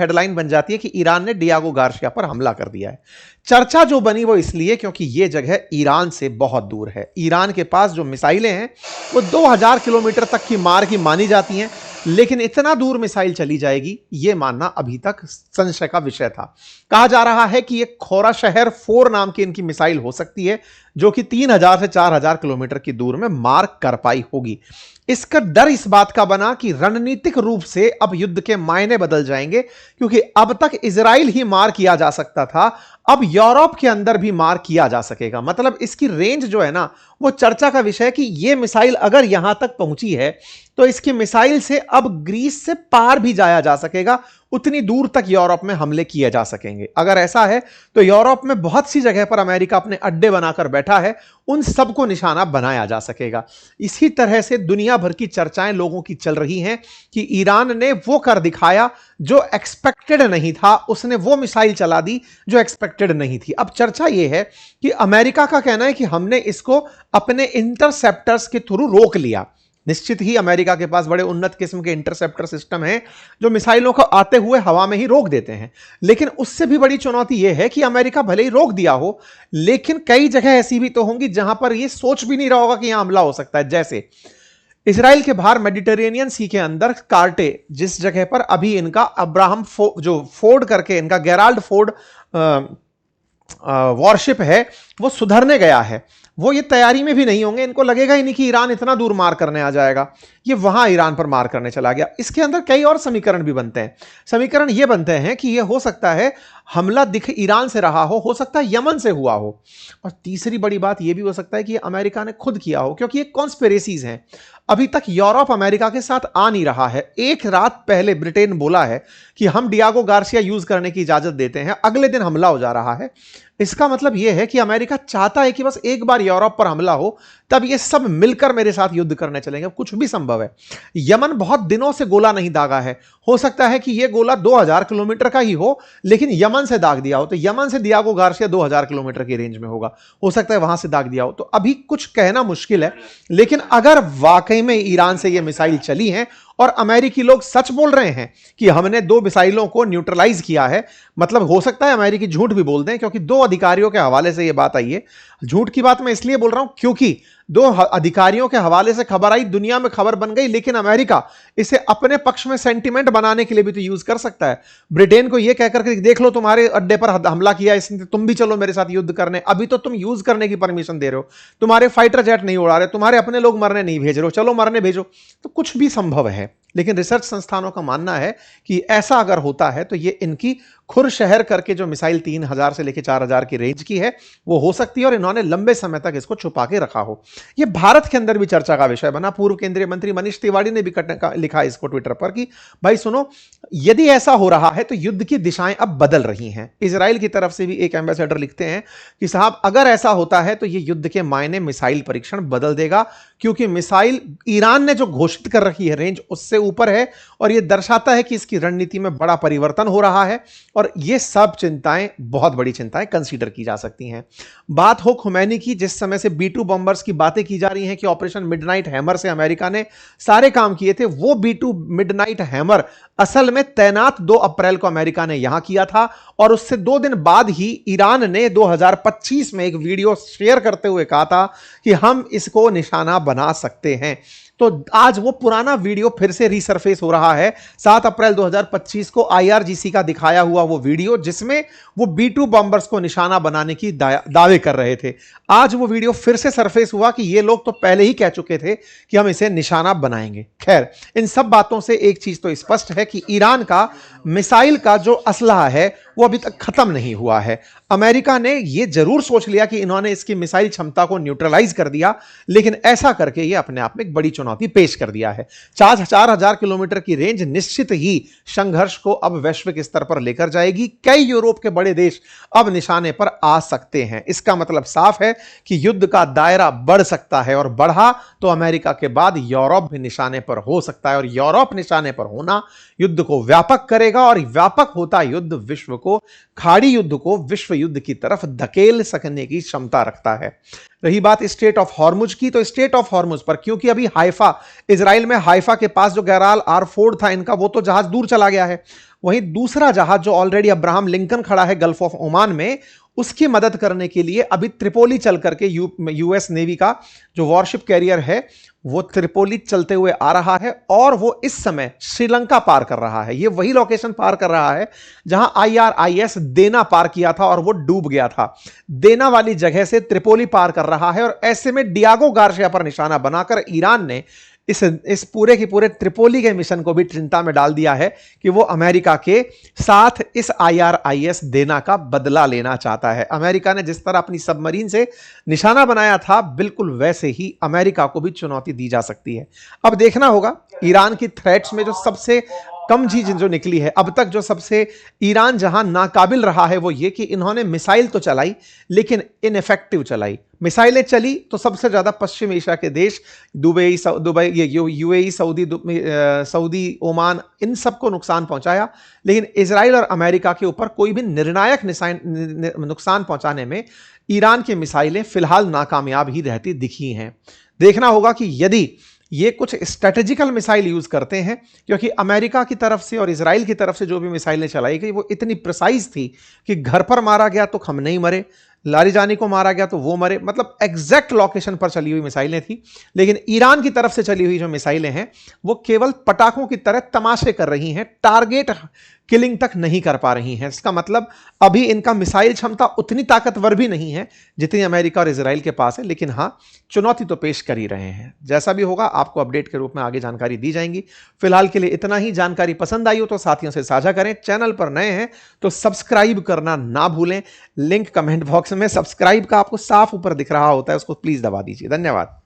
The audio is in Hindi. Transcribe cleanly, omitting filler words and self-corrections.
हेडलाइन बन जाती है कि ईरान ने डियागो गार्सिया पर हमला कर दिया है। चर्चा जो बनी वो इसलिए क्योंकि ये जगह ईरान से बहुत दूर है। ईरान के पास जो मिसाइलें हैं वो 2000 किलोमीटर तक की मार की मानी जाती हैं, लेकिन इतना दूर मिसाइल चली जाएगी ये मानना अभी तक संशय का विषय था। कहा जा रहा है कि ये खोरा शहर 4 नाम की इनकी मिसाइल हो सकती है जो कि 3000 से 4000 किलोमीटर की दूर में मार कर पाई होगी। इसका डर इस बात का बना कि रणनीतिक रूप से अब युद्ध के मायने बदल जाएंगे, क्योंकि अब तक इजराइल ही मार किया जा सकता था, अब यूरोप के अंदर भी मार किया जा सकेगा। मतलब इसकी रेंज जो है ना वो चर्चा का विषय है कि यह मिसाइल अगर यहां तक पहुंची है तो इसकी मिसाइल से अब ग्रीस से पार भी जाया जा सकेगा, उतनी दूर तक यूरोप में हमले किए जा सकेंगे। अगर ऐसा है तो यूरोप में बहुत सी जगह पर अमेरिका अपने अड्डे बनाकर बैठा है, उन सबको निशाना बनाया जा सकेगा। इसी तरह से दुनिया भर की चर्चाएं लोगों की चल रही हैं कि ईरान ने वो कर दिखाया जो एक्सपेक्टेड नहीं था, उसने वो मिसाइल चला दी जो एक्सपेक्टेड नहीं थी। अब चर्चा यह है कि अमेरिका का कहना है कि हमने इसको अपने इंटरसेप्टर्स के थ्रू रोक लिया। निश्चित ही अमेरिका के पास बड़े उन्नत किस्म के इंटरसेप्टर सिस्टम हैं जो मिसाइलों को आते हुए हवा में ही रोक देते हैं, लेकिन उससे भी बड़ी चुनौती यह है कि अमेरिका भले ही रोक दिया हो, लेकिन कई जगह ऐसी भी तो होंगी जहां पर यह सोच भी नहीं रहा होगा कि यहां हमला हो सकता है। जैसे इसराइल के बाहर मेडिटेरेनियन सी के अंदर कार्टे, जिस जगह पर अभी इनका अब्राहम जो फोर्ड करके इनका गेराल्ड फोर्ड वॉरशिप है वो सुधरने गया है, वो ये तैयारी में भी नहीं होंगे, इनको लगेगा ही नहीं कि ईरान इतना दूर मार करने आ जाएगा, ये वहां ईरान पर मार करने चला गया। इसके अंदर कई और समीकरण भी बनते हैं। समीकरण ये बनते हैं कि ये हो सकता है हमला दिख ईरान से रहा हो सकता है यमन से हुआ हो, और तीसरी बड़ी बात यह भी हो सकता है कि अमेरिका ने खुद किया हो, क्योंकि ये कॉन्स्पिरेसीज हैं। अभी तक यूरोप अमेरिका के साथ आ नहीं रहा है। एक रात पहले ब्रिटेन बोला है कि हम डियागो गार्सिया यूज करने की इजाजत देते हैं, अगले दिन हमला हो जा रहा है। इसका मतलब यह है कि अमेरिका चाहता है कि बस एक बार यूरोप पर हमला हो तब ये सब मिलकर मेरे साथ युद्ध करने चलेंगे। कुछ भी संभव है। यमन बहुत दिनों से गोला नहीं दागा है, हो सकता है कि यह गोला 2000 किलोमीटर का ही हो, लेकिन यमन से दाग दिया हो, तो यमन से डियागो गार्सिया 2000 किलोमीटर की रेंज में होगा, हो सकता है वहां से दाग दिया हो। तो अभी कुछ कहना मुश्किल है, लेकिन अगर वाकई में ईरान से यह मिसाइल चली है और अमेरिकी लोग सच बोल रहे हैं कि हमने 2 मिसाइलों को न्यूट्रलाइज किया है, मतलब हो सकता है अमेरिकी झूठ भी बोल दें, क्योंकि 2 अधिकारियों के हवाले से यह बात आई है। झूठ की बात मैं इसलिए बोल रहा हूं क्योंकि 2 अधिकारियों के हवाले से खबर आई, दुनिया में खबर बन गई, लेकिन अमेरिका इसे अपने पक्ष में सेंटिमेंट बनाने के लिए भी तो यूज कर सकता है। ब्रिटेन को यह कहकर के देख लो तुम्हारे अड्डे पर हमला किया इसने, तुम भी चलो मेरे साथ युद्ध करने, अभी तो तुम यूज करने की परमिशन दे रहे हो, तुम्हारे फाइटर जेट नहीं उड़ा रहे, तुम्हारे अपने लोग मरने नहीं भेज रहे हो, चलो मरने भेजो। तो कुछ भी संभव है, लेकिन रिसर्च संस्थानों का मानना है कि ऐसा अगर होता है तो ये इनकी खुर शहर करके जो मिसाइल 3000 से लेकर 4000 की रेंज की है वो हो सकती है, और इन्होंने लंबे समय तक इसको छुपा के रखा हो। ये भारत के अंदर भी चर्चा का विषय बना। पूर्व केंद्रीय मंत्री मनीष तिवारी ने भी लिखा इसको ट्विटर पर कि भाई सुनो, यदि ऐसा हो रहा है तो युद्ध की दिशाएं अब बदल रही हैं। इजराइल की तरफ से भी एक एम्बेसडर लिखते हैं कि साहब अगर ऐसा होता है तो ये युद्ध के मायने मिसाइल परीक्षण बदल देगा, क्योंकि मिसाइल ईरान ने जो घोषित कर रखी है रेंज उससे ऊपर है, और यह दर्शाता है कि इसकी रणनीति में बड़ा परिवर्तन हो रहा है, और ये सब चिंताएं, बहुत बड़ी चिंताएं कंसीडर की जा सकती हैं। बात हो खुमैनी की, जिस समय से B2 बॉम्बर्स की बातें की जा रही हैं कि ऑपरेशन मिडनाइट हैमर से अमेरिका ने सारे काम किए थे, वो B2 मिडनाइट हैमर असल में तैनात 2 अप्रैल को अमेरिका ने यहां किया था, और उससे 2 दिन बाद ही ईरान ने 2025 में एक वीडियो शेयर करते हुए कहा था कि हम इसको निशाना बना सकते हैं। तो आज वो पुराना वीडियो फिर से रीसरफेस हो रहा है। 7 अप्रैल 2025 को IRGC का दिखाया हुआ वो वीडियो जिसमें वो B2 बॉम्बर्स को निशाना बनाने की दावे कर रहे थे, आज वो वीडियो फिर से सरफेस हुआ कि ये लोग तो पहले ही कह चुके थे कि हम इसे निशाना बनाएंगे। खैर, इन सब बातों से एक चीज तो स्पष्ट है कि ईरान का मिसाइल का जो असलहा है वो अभी तक खत्म नहीं हुआ है। अमेरिका ने यह जरूर सोच लिया कि इन्होंने इसकी मिसाइल क्षमता को न्यूट्रलाइज कर दिया, लेकिन ऐसा करके यह अपने आप में एक बड़ी चुनौती पेश कर दिया है। 4000 किलोमीटर की रेंज निश्चित ही संघर्ष को अब वैश्विक स्तर पर लेकर जाएगी। कई यूरोप के बड़े देश अब निशाने पर आ सकते हैं। इसका मतलब साफ है कि युद्ध का दायरा बढ़ सकता है, और बढ़ा तो अमेरिका के बाद यूरोप भी निशाने पर हो सकता है, और यूरोप निशाने पर होना युद्ध को व्यापक करेगा, और व्यापक होता युद्ध विश्व को, खाड़ी युद्ध को विश्व युद्ध की तरफ धकेल सकने की क्षमता रखता है। रही बात स्ट्रेट ऑफ हॉर्मुज की, तो स्ट्रेट ऑफ हॉर्मुज पर क्योंकि अभी हाइफा, इजराइल में हाइफा के पास जो गैराल आर फोर्ड था इनका, वो तो जहाज दूर चला गया है, वहीं दूसरा जहाज जो ऑलरेडी अब्राहम लिंकन खड़ा है गल्फ ऑफ ओमान में, उसकी मदद करने के लिए अभी त्रिपोली चल करके यूएस नेवी का जो वॉरशिप कैरियर है वो त्रिपोली चलते हुए आ रहा है और वो इस समय श्रीलंका पार कर रहा है। ये वही लोकेशन पार कर रहा है जहां IRIS देना पार किया था और वो डूब गया था। देना वाली जगह से त्रिपोली पार कर रहा है और ऐसे में डियागो गार्शिया पर निशाना बनाकर ईरान ने इस पूरे के पूरे त्रिपोली के मिशन को भी चिंता में डाल दिया है कि वो अमेरिका के साथ इस IRIS देना का बदला लेना चाहता है। अमेरिका ने जिस तरह अपनी सबमरीन से निशाना बनाया था, बिल्कुल वैसे ही अमेरिका को भी चुनौती दी जा सकती है। अब देखना होगा ईरान की थ्रेट्स में जो सबसे कम चीज जो निकली है अब तक, जो सबसे ईरान जहां नाकाबिल रहा है वो ये कि इन्होंने मिसाइल तो चलाई लेकिन इनइफेक्टिव चलाई। मिसाइलें चली तो सबसे ज्यादा पश्चिम एशिया के देश दुबई ये यूएई, सऊदी, ओमान, इन सबको नुकसान पहुंचाया, लेकिन इजराइल और अमेरिका के ऊपर कोई भी निर्णायक नुकसान पहुंचाने में ईरान की मिसाइलें फिलहाल नाकामयाब ही रहती दिखी हैं। देखना होगा कि यदि ये कुछ स्ट्रेटेजिकल मिसाइल यूज करते हैं, क्योंकि अमेरिका की तरफ से और इजराइल की तरफ से जो भी मिसाइलें चलाई गई वो इतनी प्रिसाइज थी कि घर पर मारा गया तो हम नहीं मरे, लारिजानी को मारा गया तो वो मरे, मतलब एग्जैक्ट लोकेशन पर चली हुई मिसाइलें थी। लेकिन ईरान की तरफ से चली हुई जो मिसाइलें हैं वो केवल पटाखों की तरह तमाशे कर रही हैं, टारगेट किलिंग तक नहीं कर पा रही हैं। इसका मतलब अभी इनका मिसाइल क्षमता उतनी ताकतवर भी नहीं है जितनी अमेरिका और इजराइल के पास है, लेकिन हाँ चुनौती तो पेश कर ही रहे हैं। जैसा भी होगा आपको अपडेट के रूप में आगे जानकारी दी जाएंगी। फिलहाल के लिए इतना ही। जानकारी पसंद आई हो तो साथियों से साझा करें। चैनल पर नए हैं तो सब्सक्राइब करना ना भूलें। लिंक कमेंट बॉक्स में सब्सक्राइब का आपको साफ ऊपर दिख रहा होता है, उसको प्लीज दबा दीजिए। धन्यवाद।